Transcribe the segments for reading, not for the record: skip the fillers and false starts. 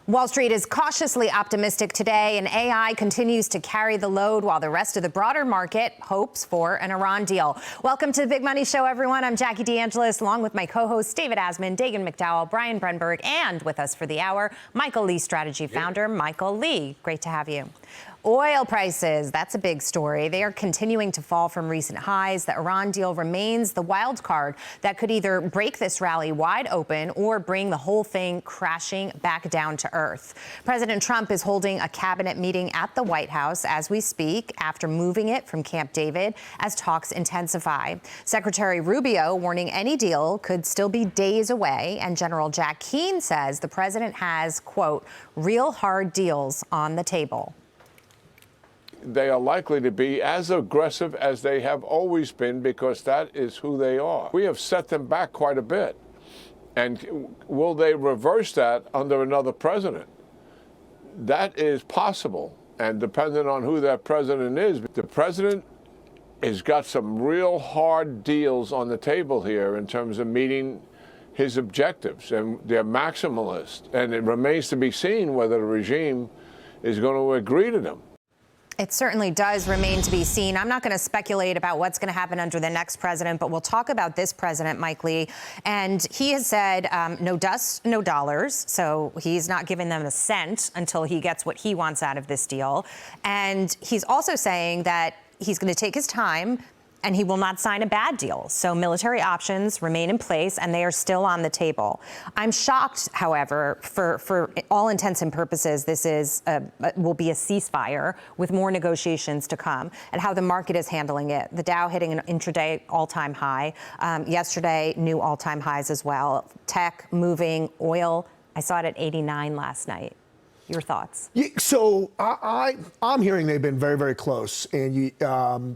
Wall Street is cautiously optimistic today, and AI continues to carry the load while the rest of the broader market hopes for an Iran deal. Welcome to the Big Money Show, everyone. I'm Jackie DeAngelis, along with my co-hosts David Asman, Dagan McDowell, Brian Brenberg, and with us for the hour, Michael Lee Strategy founder, Michael Lee. Great to have you. Oil prices, that's a big story. They are continuing to fall from recent highs. The Iran deal remains the wild card that could either break this rally wide open or bring the whole thing crashing back down to earth. President Trump is holding a cabinet meeting at the White House as we speak after moving it from Camp David as talks intensify. Secretary Rubio warning any deal could still be days away, and General Jack Keane says the president has, quote, real hard deals on the table. They are likely to be as aggressive as they have always been because that is who they are. We have set them back quite a bit. And will they reverse that under another president? That is possible, and depending on who that president is. The president has got some real hard deals on the table here in terms of meeting his objectives, and they're maximalist. And it remains to be seen whether the regime is going to agree to them. It certainly does remain to be seen. I'm not going to speculate about what's going to happen under the next president, but we'll talk about this president, Mike Lee. And he has said no dust, no dollars. So he's not giving them a cent until he gets what he wants out of this deal. And he's also saying that he's going to take his time and he will not sign a bad deal. So military options remain in place and they are still on the table. I'm shocked, however, for all intents and purposes, this will be a ceasefire with more negotiations to come, and how the market is handling it. The Dow hitting an intraday all-time high. Yesterday, new all-time highs as well. Tech moving, oil, I saw it at 89 last night. Your thoughts? Yeah, so I'm hearing they've been very, very close and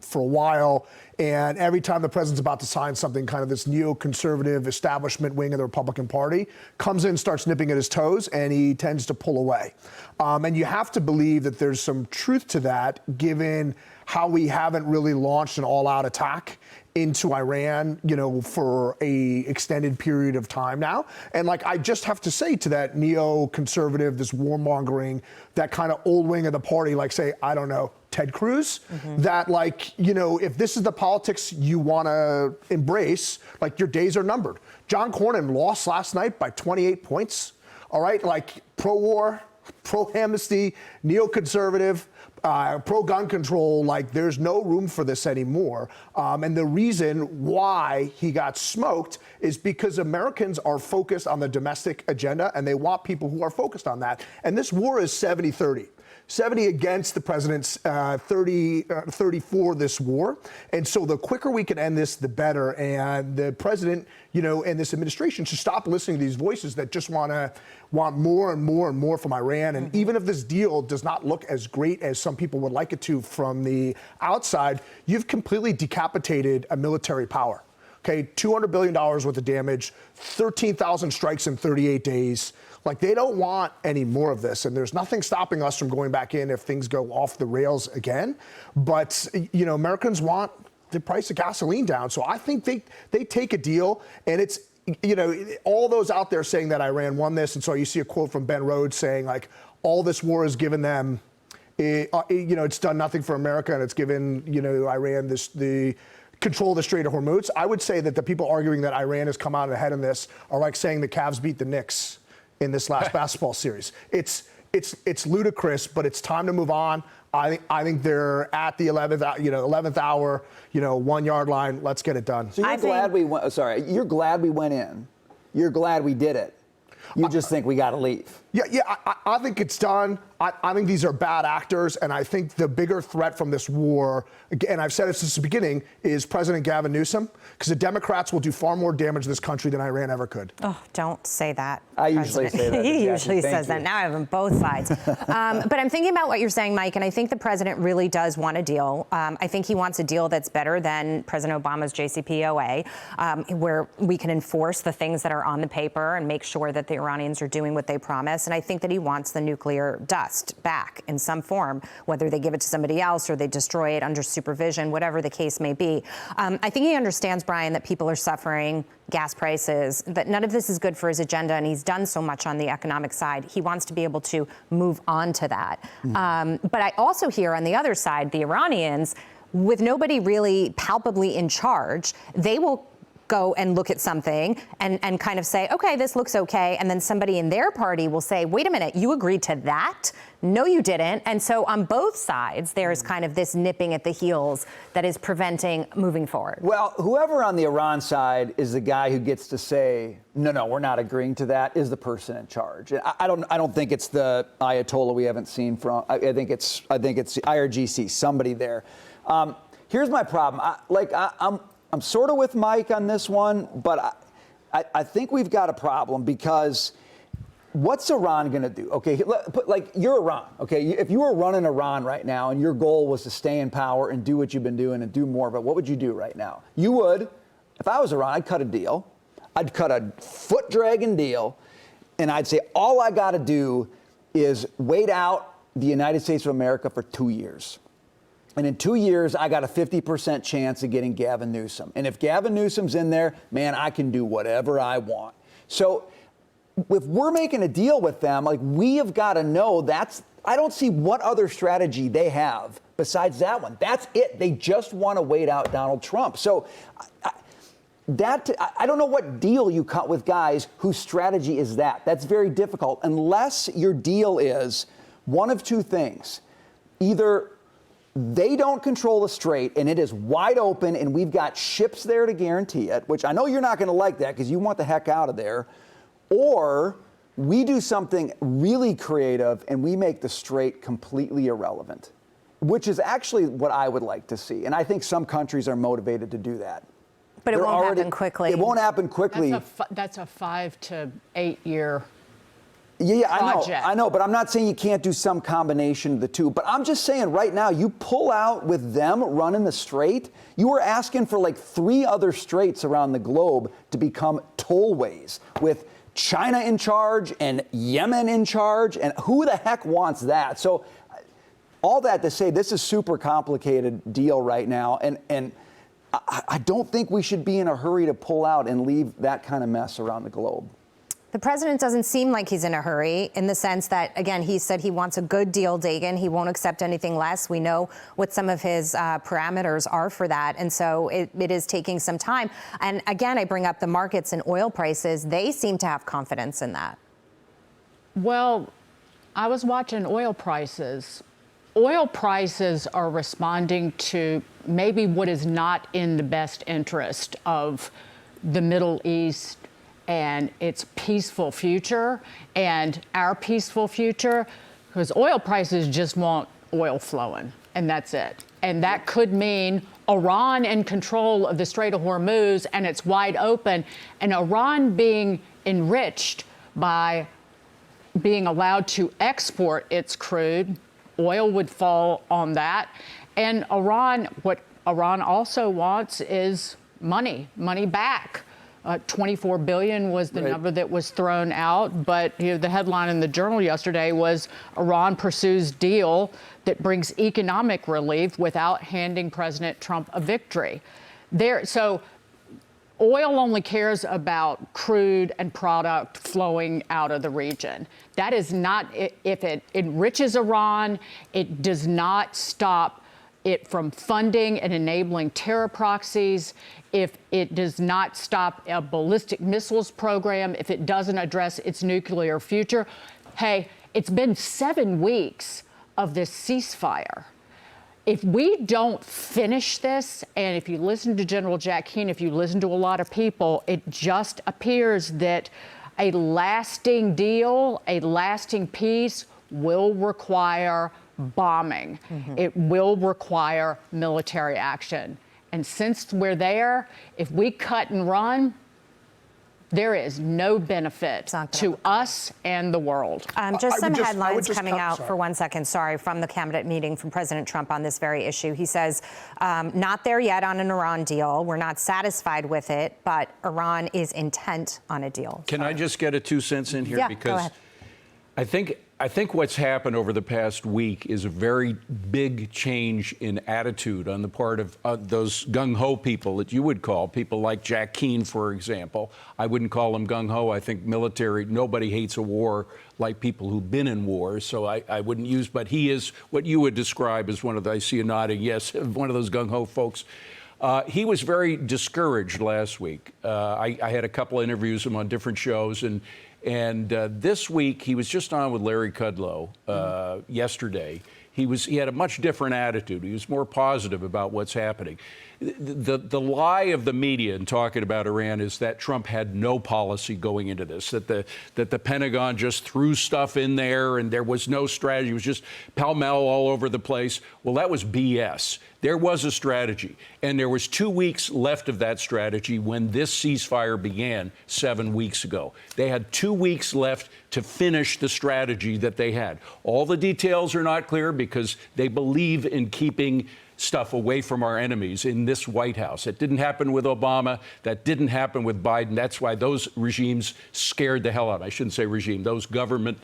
for a while. And every time the president's about to sign something, kind of this neoconservative establishment wing of the Republican Party comes in, starts nipping at his toes, and he tends to pull away. And you have to believe that there's some truth to that, given how we haven't really launched an all-out attack into Iran, for a extended period of time now. And I just have to say to that neoconservative, this warmongering, that kind of old wing of the party, say, I don't know, Ted Cruz, that if this is the politics you want to embrace, your days are numbered. John Cornyn lost last night by 28 points. All right, pro-war, pro-amnesty, neoconservative, pro-gun control, there's no room for this anymore. And the reason why he got smoked is because Americans are focused on the domestic agenda, and they want people who are focused on that. And this war is 70-30. 70 against the president's 30 for this war. And so the quicker we can end this, the better. And the president, and this administration should stop listening to these voices that just want more and more and more from Iran. And even if this deal does not look as great as some people would like it to from the outside, you've completely decapitated a military power. Okay, $200 billion worth of damage, 13,000 strikes in 38 days. They don't want any more of this, and there's nothing stopping us from going back in if things go off the rails again. But, Americans want the price of gasoline down. So I think they take a deal, and it's, all those out there saying that Iran won this. And so you see a quote from Ben Rhodes saying, all this war has given them, it's done nothing for America, and it's given, Iran the control of the Strait of Hormuz. I would say that the people arguing that Iran has come out ahead in this are like saying the Cavs beat the Knicks in this last basketball series. It's ludicrous, but it's time to move on. I think they're at the 11th hour, 1 yard line. Let's get it done. So you're glad we went. Sorry, you're glad we went in. You're glad we did it. You just think we got to leave. Yeah, I think it's done. I think these are bad actors, and I think the bigger threat from this war, and I've said it since the beginning, is President Gavin Newsom, because the Democrats will do far more damage to this country than Iran ever could. Oh, don't say that. I usually say that. He usually says that. Now I have on both sides. But I'm thinking about what you're saying, Mike, and I think the president really does want a deal. I think he wants a deal that's better than President Obama's JCPOA, where we can enforce the things that are on the paper and make sure that the Iranians are doing what they promised. this, and I think that he wants the nuclear dust back in some form, whether they give it to somebody else or they destroy it under supervision, whatever the case may be. I think he understands, Brian, that people are suffering, gas prices, that none of this is good for his agenda, and he's done so much on the economic side. He wants to be able to move on to that. But I also hear on the other side, the Iranians, with nobody really palpably in charge, they will go and look at something and kind of say, okay, this looks okay. And then somebody in their party will say, wait a minute, you agreed to that? No, you didn't. And so on both sides, there's kind of this nipping at the heels that is preventing moving forward. Well, whoever on the Iran side is the guy who gets to say, no, we're not agreeing to that, is the person in charge. I don't think it's the Ayatollah we haven't seen from. I think it's IRGC, somebody there. Here's my problem. I'm sort of with Mike on this one, but I think we've got a problem because what's Iran going to do? Okay, like you're Iran, okay? If you were running Iran right now and your goal was to stay in power and do what you've been doing and do more of it, what would you do right now? You would, if I was Iran, I'd cut a deal. I'd cut a foot-dragging deal, and I'd say all I got to do is wait out the United States of America for 2 years. And in 2 years, I got a 50% chance of getting Gavin Newsom. And if Gavin Newsom's in there, man, I can do whatever I want. So if we're making a deal with them, like, we have got to know I don't see what other strategy they have besides that one. That's it. They just want to wait out Donald Trump. So I don't know what deal you cut with guys whose strategy is that. That's very difficult unless your deal is one of two things. Either they don't control the strait and it is wide open and we've got ships there to guarantee it, which I know you're not going to like that because you want the heck out of there, or we do something really creative and we make the strait completely irrelevant, which is actually what I would like to see. And I think some countries are motivated to do that. But it won't happen quickly. It won't happen quickly. That's a 5 to 8 year Yeah, project. I know, but I'm not saying you can't do some combination of the two. But I'm just saying right now, you pull out with them running the strait, you were asking for like 3 other straits around the globe to become tollways with China in charge and Yemen in charge. And who the heck wants that? So all that to say, this is a super complicated deal right now. And I don't think we should be in a hurry to pull out and leave that kind of mess around the globe. The president doesn't seem like he's in a hurry in the sense that, again, he said he wants a good deal, Dagan. He won't accept anything less. We know what some of his parameters are for that. And so it is taking some time. And again, I bring up the markets and oil prices. They seem to have confidence in that. Well, I was watching oil prices. Oil prices are responding to maybe what is not in the best interest of the Middle East and its peaceful future and our peaceful future, because oil prices just want oil flowing, and that's it. And that could mean Iran in control of the Strait of Hormuz, and it's wide open, and Iran being enriched by being allowed to export its crude. Oil would fall on that. And what Iran also wants is money back. 24 billion was the number that was thrown out, but the headline in the Journal yesterday was Iran pursues deal that brings economic relief without handing President Trump a victory. So oil only cares about crude and product flowing out of the region. That is not, if it enriches Iran, it does not stop it from funding and enabling terror proxies, if it does not stop a ballistic missiles program, if it doesn't address its nuclear future. Hey, it's been 7 weeks of this ceasefire. If we don't finish this, and if you listen to General Jack Keane, if you listen to a lot of people, it just appears that a lasting deal, a lasting peace will require bombing. It will require military action. And since we're there, if we cut and run, there is no benefit to us and the world. Just some headlines coming out for 1 second, from the cabinet meeting from President Trump on this very issue. He says, not there yet on an Iran deal. We're not satisfied with it, but Iran is intent on a deal. Can I just get a 2 cents in here? Yeah, because go ahead. I think what's happened over the past week is a very big change in attitude on the part of those gung-ho people that you would call, people like Jack Keane, for example. I wouldn't call him gung-ho. I think military, nobody hates a war like people who've been in wars, so I wouldn't use, but he is what you would describe as one of the, I see you nodding, yes, one of those gung-ho folks. He was very discouraged last week. I had a couple of interviews with him on different shows, and this week he was just on with Larry Kudlow yesterday. He had a much different attitude. He was more positive about what's happening. The lie of the media in talking about Iran is that Trump had no policy going into this, that the Pentagon just threw stuff in there and there was no strategy. It was just pell-mell all over the place. Well, that was BS. There was a strategy, and there was 2 weeks left of that strategy when this ceasefire began 7 weeks ago. They had 2 weeks left to finish the strategy that they had. All the details are not clear because they believe in keeping stuff away from our enemies in this White House. It didn't happen with Obama. That didn't happen with Biden. That's why those regimes scared the hell out of me. I shouldn't say regime. Those government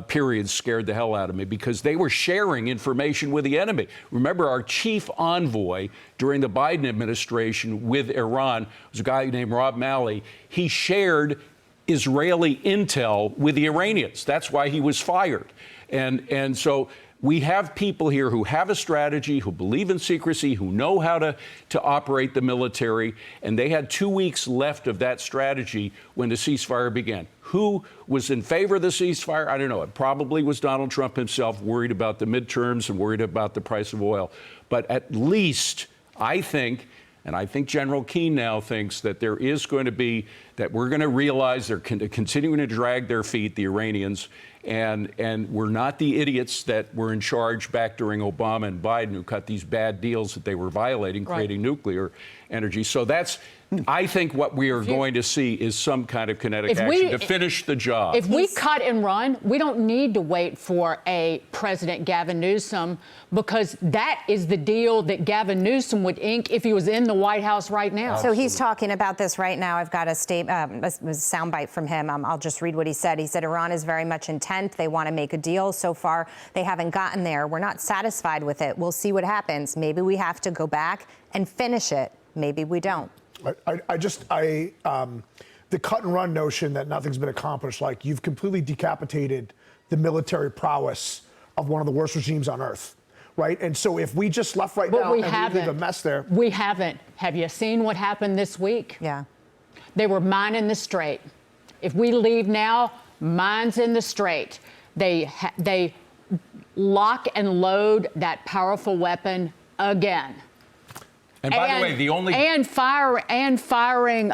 periods scared the hell out of me because they were sharing information with the enemy. Remember, our chief envoy during the Biden administration with Iran was a guy named Rob Malley. He shared Israeli intel with the Iranians. That's why he was fired. And so we have people here who have a strategy, who believe in secrecy, who know how to operate the military, and they had 2 weeks left of that strategy when the ceasefire began. Who was in favor of the ceasefire? I don't know. It probably was Donald Trump himself, worried about the midterms and worried about the price of oil. But at least I think, and I think General Keane now thinks, that there is going to be, that we're going to realize they're continuing to drag their feet, the Iranians, and we're not the idiots that were in charge back during Obama and Biden who cut these bad deals that they were violating, creating nuclear energy. So that's, I think what we are going to see is some kind of kinetic action to finish the job. If we cut and run, we don't need to wait for a President Gavin Newsom, because that is the deal that Gavin Newsom would ink if he was in the White House right now. So he's talking about this right now. I've got a soundbite from him. I'll just read what he said. He said, Iran is very much intent. They want to make a deal. So far, they haven't gotten there. We're not satisfied with it. We'll see what happens. Maybe we have to go back and finish it. Maybe we don't. The cut and run notion that nothing's been accomplished, like you've completely decapitated the military prowess of one of the worst regimes on earth, right? And so if we just left now and we leave a mess there. We haven't. Have you seen what happened this week? Yeah. They were mining the strait. If we leave now, mines in the strait. They lock and load that powerful weapon again. And by the way, the only firing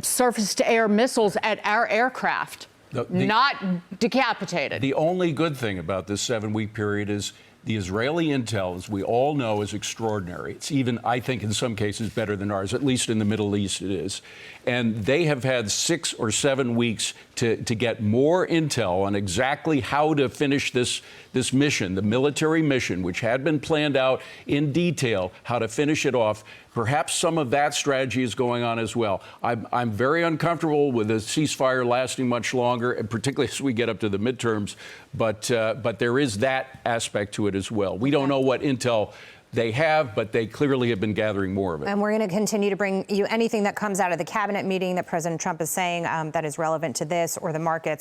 surface-to-air missiles at our aircraft, not decapitated. The only good thing about this 7-week period is the Israeli intel, as we all know, is extraordinary. It's even, I think, in some cases better than ours. At least in the Middle East, it is. And they have had 6 or 7 weeks to get more intel on exactly how to finish this mission, the military mission, which had been planned out in detail, how to finish it off. Perhaps some of that strategy is going on as well. I'm very uncomfortable with a ceasefire lasting much longer, and particularly as we get up to the midterms. But there is that aspect to it as well. We don't know what intel they have, but they clearly have been gathering more of it. And we're going to continue to bring you anything that comes out of the cabinet meeting that President Trump is saying that is relevant to this or the markets.